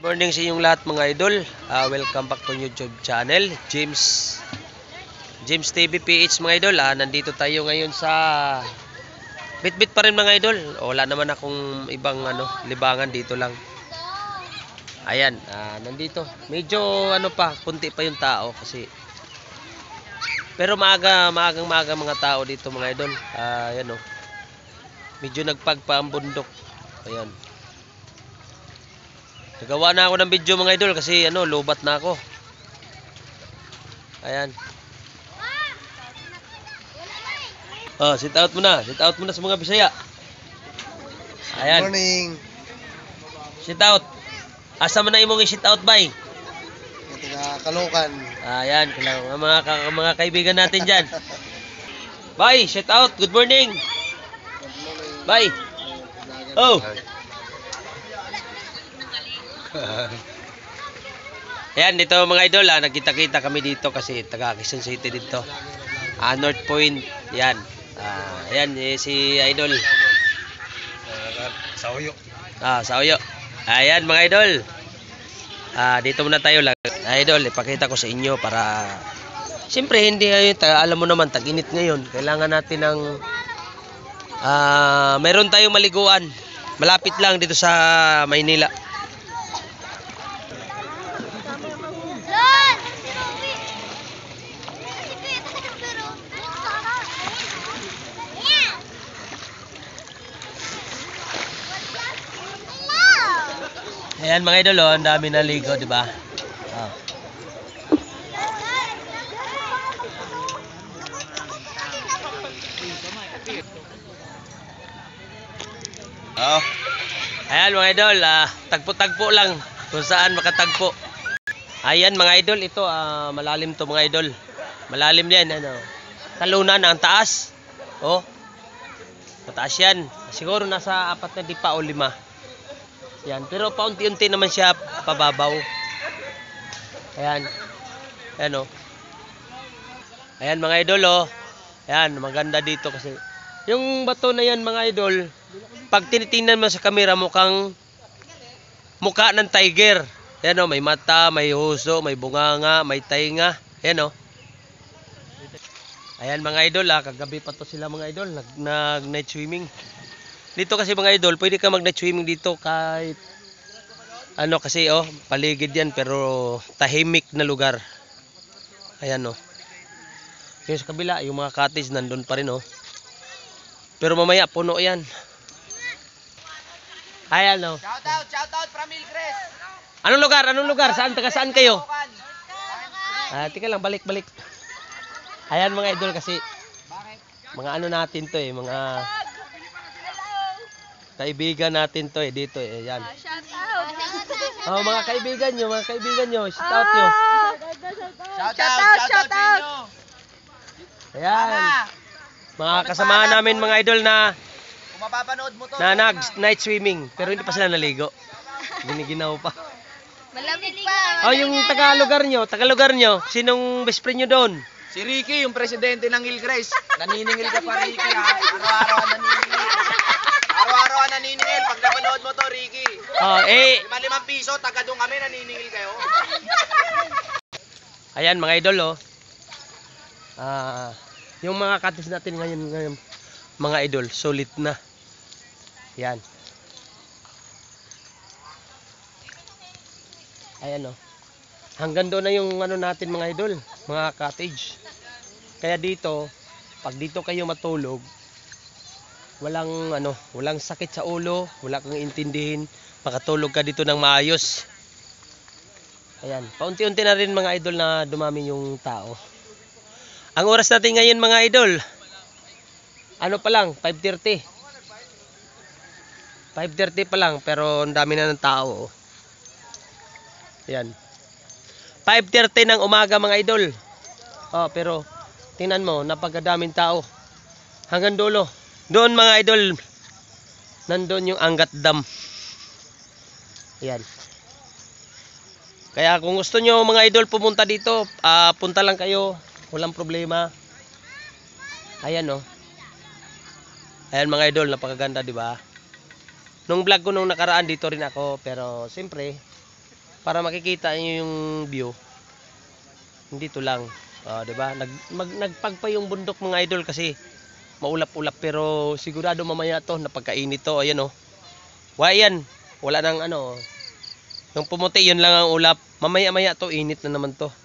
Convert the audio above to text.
Morning sa inyong lahat mga idol. Welcome back to YouTube channel James TV PH mga idol. Nandito tayo ngayon sa Bitbit pa rin mga idol. Wala naman akong ibang libangan, dito lang. Ayan, nandito. Medyo kunti pa yung tao kasi. Pero maagang mga tao dito mga idol. Ayan oh. Medyo nagpagpa ang bundok. Ayan. Nagawa na ako ng video mga idol kasi lubat na ako. Ayan. Sit out muna. Sit out muna sa mga Bisaya. Ayan. Good morning. Sit out. Asa man na imong i-sit out bay? Taga Caloocan. Ayan, mga kaibigan natin diyan. Bye, sit out. Good morning. Bye. Oh. Ayan, dito mga idol, nagkita-kita kami dito kasi taga Quezon City dito. North Point. Yan. Ayan, si idol. Sa Uyo. Sa Uyo. Ayan mga idol. Dito muna tayo lang. Idol, ipakita ko sa inyo para siyempre hindi alam mo naman tag-init ngayon. Kailangan natin ng meron tayong maliguan. Malapit lang dito sa Maynila. Ayan mga idol, ang dami naligo, di ba? Ayan mga idol, tagpo-tagpo lang kung saan makatagpo. Ayan mga idol, ito malalim to mga idol. Malalim din, talunan ang taas. Oh. Mataas yan. Siguro nasa 4 na dipa o 5. Yan, pero paunti-unti naman siya pababaw. Ayan. Ayan oh. Ayan mga idol oh. Ayan, maganda dito kasi yung bato na yan mga idol, pag tinitingnan mo sa camera mukhang mukha ng tiger. Ayan oh, may mata, may huso, may bunganga, may tainga. Ayan oh. Ayan mga idol kagabi pa to sila mga idol nag night swimming. Dito kasi mga idol, pwede ka mag night swimming dito kahit kasi paligid yan pero tahimik na lugar. Ayan oh. Yung sa kabila, yung mga cottage nandun pa rin oh. Pero mamaya puno yan. Ayan oh. Shout out from Hillcrest. Anong lugar? Saan kayo? Tika lang, balik. Ayan mga idol kasi mga natin to mga kaibigan natin to dito ayan. Shout out. Mga kaibigan nyo, shout out nyo. Shout out. Ayan. Mga kasamahan namin mga idol na Kung mapapanood mo to. nag night swimming pero hindi pa sila naligo. Giniginaw pa. Malamig pa. Yung taga-lugar nyo, sinong best friend nyo doon? Si Ricky, yung presidente ng Hillcrest. Naniningil ka pa Ricky ha. Araw-araw naniningil. Araw-araw naniningil. Pag napanood mo to Ricky. 5 piso, taga doon kami naniningil kayo. Ayan mga idol yung mga katis natin ngayon mga idol, solid na. Yan. Ayan hanggang doon na yung natin mga idol, mga cottage. Kaya dito, pag dito kayo matulog, walang sakit sa ulo, wala kang intindihin, makatulog ka dito ng maayos. Ayan, paunti-unti na rin mga idol na dumami yung tao. Ang oras natin ngayon mga idol, pa lang, 5:30. 5:30 pa lang, pero ang dami na ng tao. Ayan. 5:30 ng umaga mga idol. Pero tingnan mo, napakadaming tao. Hanggang dulo. Doon mga idol, nandun yung Angat Dam. Ayan. Kaya kung gusto nyo mga idol pumunta dito, punta lang kayo. Walang problema. Ayan Ayan mga idol, napakaganda, di ba? Nung vlog ko nung nakaraan dito rin ako, pero siyempre para makikita niyo yung view. Dito lang. 'Di ba? Nagpagpa yung bundok mga idol kasi maulap-ulap pero sigurado mamaya to napagkainit to. Ayan oh. Yan. Wala nang ano. Yung pumuti yun lang ang ulap. Mamaya-maya to init na naman to.